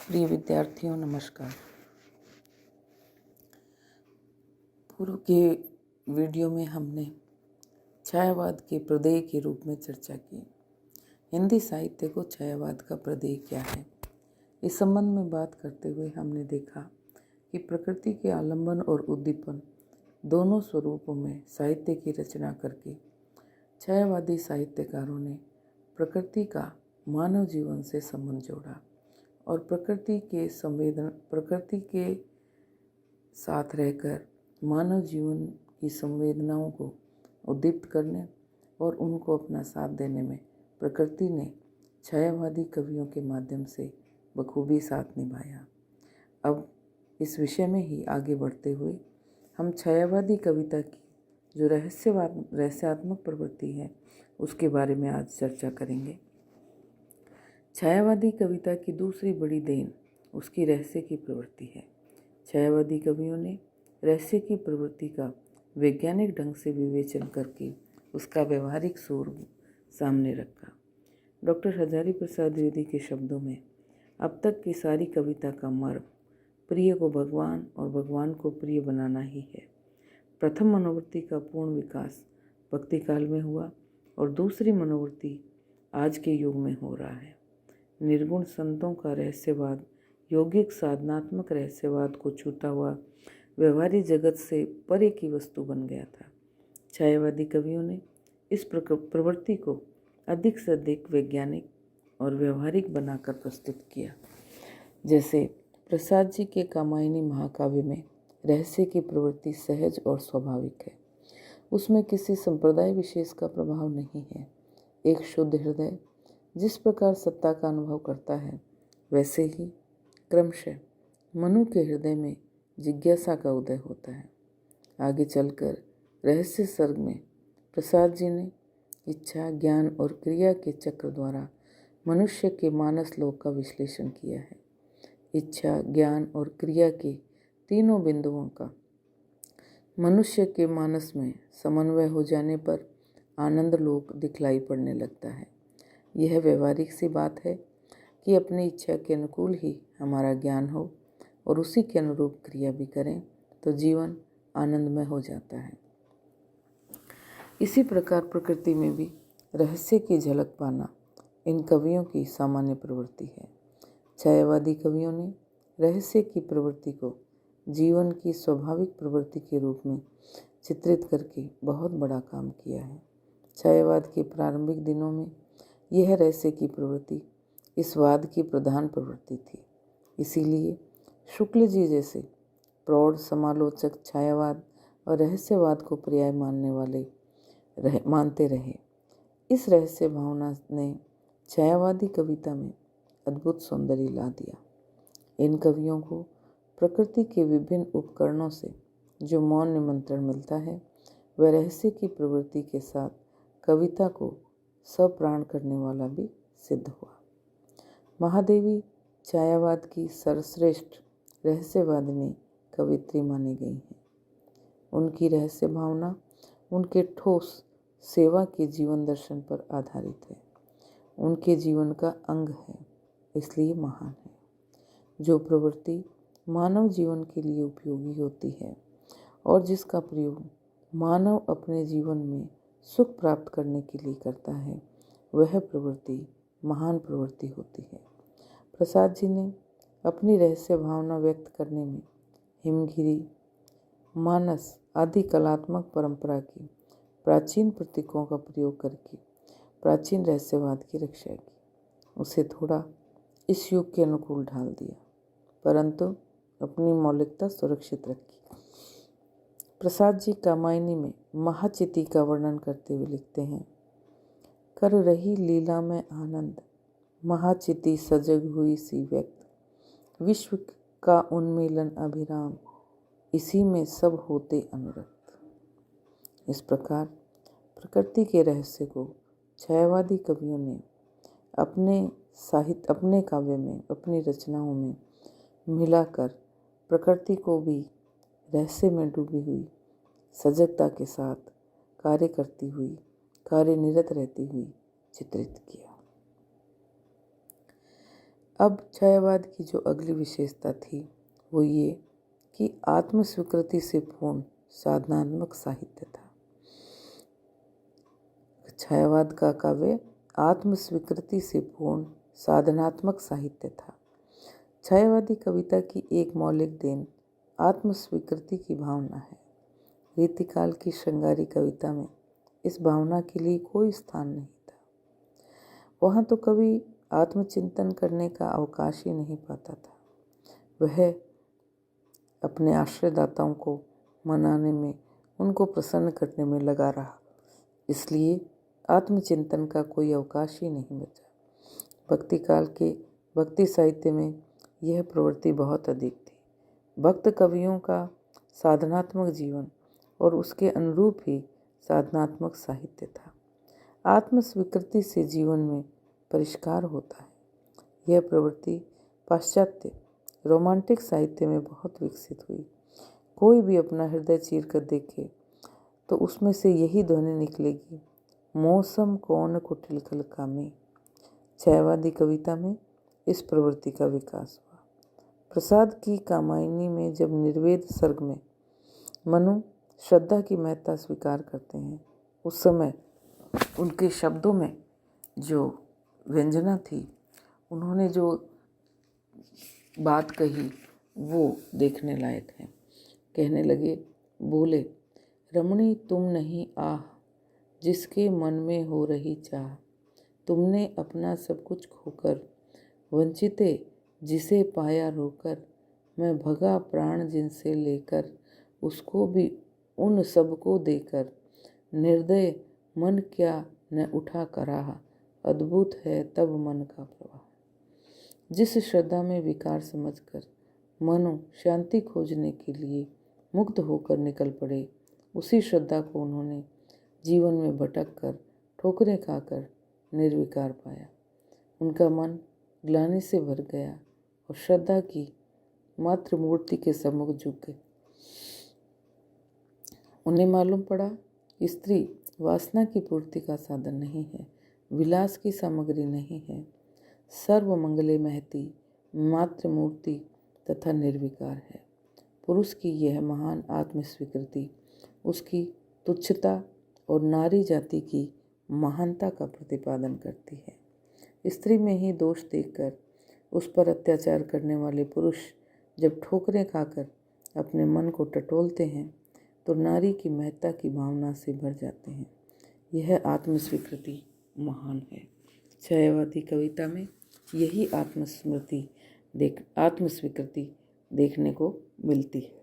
प्रिय विद्यार्थियों, नमस्कार। पूर्व के वीडियो में हमने छायावाद के प्रदेय के रूप में चर्चा की। हिंदी साहित्य को छायावाद का प्रदेय क्या है, इस संबंध में बात करते हुए हमने देखा कि प्रकृति के आलंबन और उद्दीपन दोनों स्वरूपों में साहित्य की रचना करके छायावादी साहित्यकारों ने प्रकृति का मानव जीवन से संबंध जोड़ा और प्रकृति के साथ रहकर मानव जीवन की संवेदनाओं को उद्दीप्त करने और उनको अपना साथ देने में प्रकृति ने छायावादी कवियों के माध्यम से बखूबी साथ निभाया। अब इस विषय में ही आगे बढ़ते हुए हम छायावादी कविता की जो रहस्यात्मक प्रवृत्ति है उसके बारे में आज चर्चा करेंगे। छायावादी कविता की दूसरी बड़ी देन उसकी रहस्य की प्रवृत्ति है। छायावादी कवियों ने रहस्य की प्रवृत्ति का वैज्ञानिक ढंग से विवेचन करके उसका व्यवहारिक स्वरूप सामने रखा। डॉक्टर हजारी प्रसाद द्विवेदी के शब्दों में अब तक की सारी कविता का मर्म प्रिय को भगवान और भगवान को प्रिय बनाना ही है। प्रथम मनोवृत्ति का पूर्ण विकास भक्ति काल में हुआ और दूसरी मनोवृत्ति आज के युग में हो रहा है। निर्गुण संतों का रहस्यवाद यौगिक साधनात्मक रहस्यवाद को छूता हुआ व्यवहारिक जगत से परे की वस्तु बन गया था। छायावादी कवियों ने इस प्रवृत्ति को अधिक से अधिक वैज्ञानिक और व्यवहारिक बनाकर प्रस्तुत किया। जैसे प्रसाद जी के कामायनी महाकाव्य में रहस्य की प्रवृत्ति सहज और स्वाभाविक है। उसमें किसी संप्रदाय विशेष का प्रभाव नहीं है। एक शुद्ध हृदय जिस प्रकार सत्ता का अनुभव करता है, वैसे ही क्रमशः मनु के हृदय में जिज्ञासा का उदय होता है। आगे चलकर रहस्य सर्ग में प्रसाद जी ने इच्छा, ज्ञान और क्रिया के चक्र द्वारा मनुष्य के मानस लोक का विश्लेषण किया है। इच्छा, ज्ञान और क्रिया के तीनों बिंदुओं का मनुष्य के मानस में समन्वय हो जाने पर आनंद लोक दिखलाई पड़ने लगता है। यह व्यवहारिक सी बात है कि अपनी इच्छा के अनुकूल ही हमारा ज्ञान हो और उसी के अनुरूप क्रिया भी करें तो जीवन आनंदमय हो जाता है। इसी प्रकार प्रकृति में भी रहस्य की झलक पाना इन कवियों की सामान्य प्रवृत्ति है। छायावादी कवियों ने रहस्य की प्रवृत्ति को जीवन की स्वाभाविक प्रवृत्ति के रूप में चित्रित करके बहुत बड़ा काम किया है। छायावाद के प्रारंभिक दिनों में यह रहस्य की प्रवृत्ति इस वाद की प्रधान प्रवृत्ति थी। इसीलिए शुक्ल जी जैसे प्रौढ़ समालोचक छायावाद और रहस्यवाद को पर्याय मानते रहे। इस रहस्य भावना ने छायावादी कविता में अद्भुत सौंदर्य ला दिया। इन कवियों को प्रकृति के विभिन्न उपकरणों से जो मौन निमंत्रण मिलता है, वह रहस्य की प्रवृत्ति के साथ कविता को सप्राण करने वाला भी सिद्ध हुआ। महादेवी छायावाद की सर्वश्रेष्ठ रहस्यवादिनी कवित्री मानी गई हैं। उनकी रहस्य भावना उनके ठोस सेवा के जीवन दर्शन पर आधारित है। उनके जीवन का अंग है, इसलिए महान है। जो प्रवृत्ति मानव जीवन के लिए उपयोगी होती है और जिसका प्रयोग मानव अपने जीवन में सुख प्राप्त करने के लिए करता है, वह प्रवृत्ति महान प्रवृत्ति होती है। प्रसाद जी ने अपनी रहस्य भावना व्यक्त करने में हिमगिरी, मानस आदि कलात्मक परंपरा की प्राचीन प्रतीकों का प्रयोग करके प्राचीन रहस्यवाद की रक्षा की। उसे थोड़ा इस युग के अनुकूल ढाल दिया, परंतु अपनी मौलिकता सुरक्षित रखी। प्रसाद जी कामायनी में महाचिति का वर्णन करते हुए लिखते हैं, कर रही लीला में आनंद, महाचिति सजग हुई सी व्यक्त, विश्व का उन्मीलन अभिराम, इसी में सब होते अनुरक्त। इस प्रकार प्रकृति के रहस्य को छायावादी कवियों ने अपने काव्य में, अपनी रचनाओं में मिलाकर प्रकृति को भी रहस्य में डूबी हुई, सजगता के साथ कार्य करती हुई, कार्यनिरत रहती हुई चित्रित किया। अब छायावाद की जो अगली विशेषता थी वो ये कि आत्मस्वीकृति से पूर्ण साधनात्मक साहित्य था। छायावाद का काव्य आत्मस्वीकृति से पूर्ण साधनात्मक साहित्य था। छायावादी कविता की एक मौलिक देन आत्मस्वीकृति की भावना है। रीतिकाल की श्रृंगारी कविता में इस भावना के लिए कोई स्थान नहीं था। वहाँ तो कवि आत्मचिंतन करने का अवकाश ही नहीं पाता था। वह अपने आश्रयदाताओं को मनाने में, उनको प्रसन्न करने में लगा रहा, इसलिए आत्मचिंतन का कोई अवकाश ही नहीं बचा। भक्ति काल के भक्ति साहित्य में यह प्रवृत्ति बहुत अधिक थी। भक्त कवियों का साधनात्मक जीवन और उसके अनुरूप ही साधनात्मक साहित्य था। आत्मस्वीकृति से जीवन में परिष्कार होता है। यह प्रवृत्ति पाश्चात्य रोमांटिक साहित्य में बहुत विकसित हुई। कोई भी अपना हृदय चीर कर देखे तो उसमें से यही ध्वनि निकलेगी, मौसम कौन कुटिल खल कामे। छायावादी कविता में इस प्रवृत्ति का विकास हुआ। प्रसाद की कामायनी में जब निर्वेद सर्ग में मनु श्रद्धा की महत्ता स्वीकार करते हैं, उस समय उनके शब्दों में जो व्यंजना थी, उन्होंने जो बात कही वो देखने लायक है। कहने लगे, बोले, रमणी तुम नहीं आह, जिसके मन में हो रही चाह। तुमने अपना सब कुछ खोकर, वंचिते जिसे पाया रोकर। मैं भगा प्राण जिनसे लेकर, उसको भी उन सबको देकर। निर्दय मन क्या न उठा कराहा, अद्भुत है तब मन का प्रवाह। जिस श्रद्धा में विकार समझकर मनु शांति खोजने के लिए मुक्त होकर निकल पड़े, उसी श्रद्धा को उन्होंने जीवन में भटक कर, ठोकरें खाकर निर्विकार पाया। उनका मन ग्लानि से भर गया और श्रद्धा की मात्र मूर्ति के सम्मुख झुक गए। उन्हें मालूम पड़ा कि स्त्री वासना की पूर्ति का साधन नहीं है, विलास की सामग्री नहीं है, सर्वमंगले महती मात्र मूर्ति तथा निर्विकार है। पुरुष की यह महान आत्मस्वीकृति उसकी तुच्छता और नारी जाति की महानता का प्रतिपादन करती है। स्त्री में ही दोष देखकर उस पर अत्याचार करने वाले पुरुष जब ठोकरें खाकर अपने मन को टटोलते हैं तो नारी की महत्ता की भावना से भर जाते हैं। यह आत्मस्वीकृति महान है। छायावादी कविता में यही आत्मस्वीकृति देखने को मिलती है।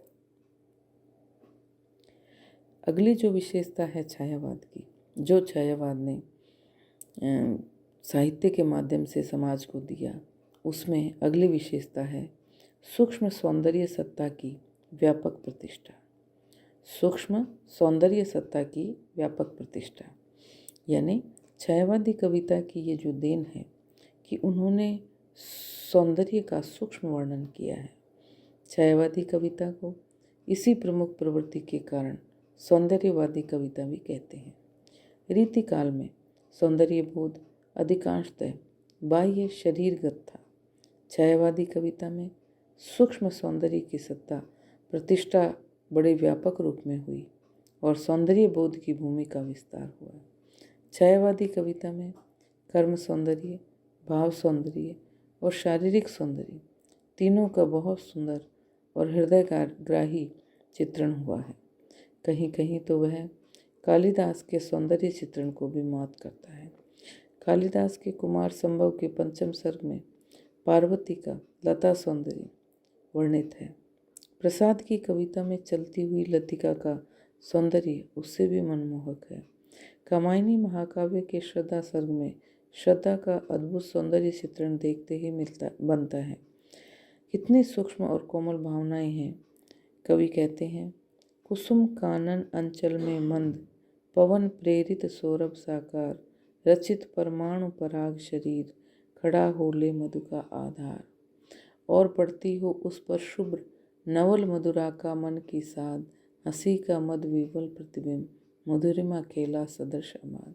अगली जो विशेषता है छायावाद की, जो छायावाद ने साहित्य के माध्यम से समाज को दिया, उसमें अगली विशेषता है सूक्ष्म सौंदर्य सत्ता की व्यापक प्रतिष्ठा। सूक्ष्म सौंदर्य सत्ता की व्यापक प्रतिष्ठा यानी छायावादी कविता की ये जो देन है कि उन्होंने सौंदर्य का सूक्ष्म वर्णन किया है। छायावादी कविता को इसी प्रमुख प्रवृत्ति के कारण सौंदर्यवादी कविता भी कहते हैं। रीतिकाल में सौंदर्य बोध अधिकांशतः बाह्य शरीरगत था। छायावादी कविता में सूक्ष्म सौंदर्य की सत्ता प्रतिष्ठा बड़े व्यापक रूप में हुई और सौंदर्य बोध की भूमि का विस्तार हुआ। छायावादी कविता में कर्म सौंदर्य, भाव सौंदर्य और शारीरिक सौंदर्य तीनों का बहुत सुंदर और हृदयग्राही चित्रण हुआ है। कहीं कहीं तो वह कालिदास के सौंदर्य चित्रण को भी मात करता है। कालिदास के कुमार संभव के पंचम सर्ग में पार्वती का लता सौंदर्य वर्णित है। प्रसाद की कविता में चलती हुई लतिका का सौंदर्य उससे भी मनमोहक है। कामायनी महाकाव्य के श्रद्धा सर्ग में श्रद्धा का अद्भुत सौंदर्य चित्रण देखते ही बनता है। कितनी सूक्ष्म और कोमल भावनाएं हैं। कवि कहते हैं, कुसुम कानन अंचल में मंद, पवन प्रेरित सौरभ साकार, रचित परमाणु पराग शरीर, खड़ा हो ले मधु का आधार। और पड़ती हो उस पर शुभ्र नवल मधुरा का मन की साध, हंसी का मद विवल प्रतिबिंब, मधुरिमा केला सदृश अमाद।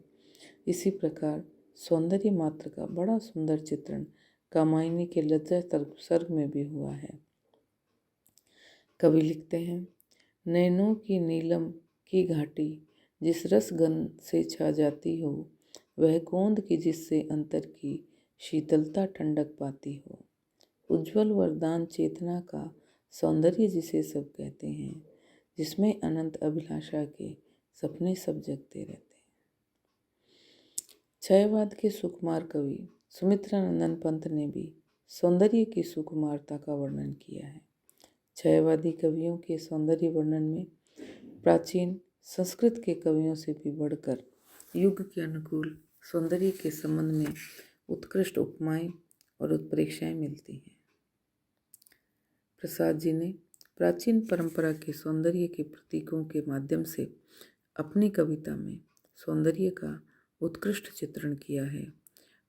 इसी प्रकार सौंदर्य मात्र का बड़ा सुंदर चित्रण कामायनी के लज्जा सर्ग में भी हुआ है। कवि लिखते हैं, नैनों की नीलम की घाटी जिस रस गन से छा जाती हो, वह गोंद की जिससे अंतर की शीतलता ठंडक पाती हो। उज्ज्वल वरदान चेतना का सौंदर्य जिसे सब कहते हैं, जिसमें अनंत अभिलाषा के सपने सब जगते रहते हैं। क्षयवाद के सुकुमार कवि सुमित्रानंदन पंत ने भी सौंदर्य की सुकुमारता का वर्णन किया है। क्षयवादी कवियों के सौंदर्य वर्णन में प्राचीन संस्कृत के कवियों से भी बढ़कर युग के अनुकूल सौंदर्य के संबंध में उत्कृष्ट उपमाएं और उत्प्रेक्षाएं मिलती हैं। प्रसाद जी ने प्राचीन परंपरा के सौंदर्य के प्रतीकों के माध्यम से अपनी कविता में सौंदर्य का उत्कृष्ट चित्रण किया है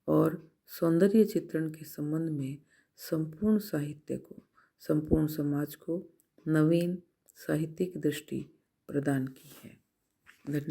और सौंदर्य चित्रण के संबंध में संपूर्ण साहित्य को, संपूर्ण समाज को नवीन साहित्यिक दृष्टि प्रदान की है। धन्यवाद।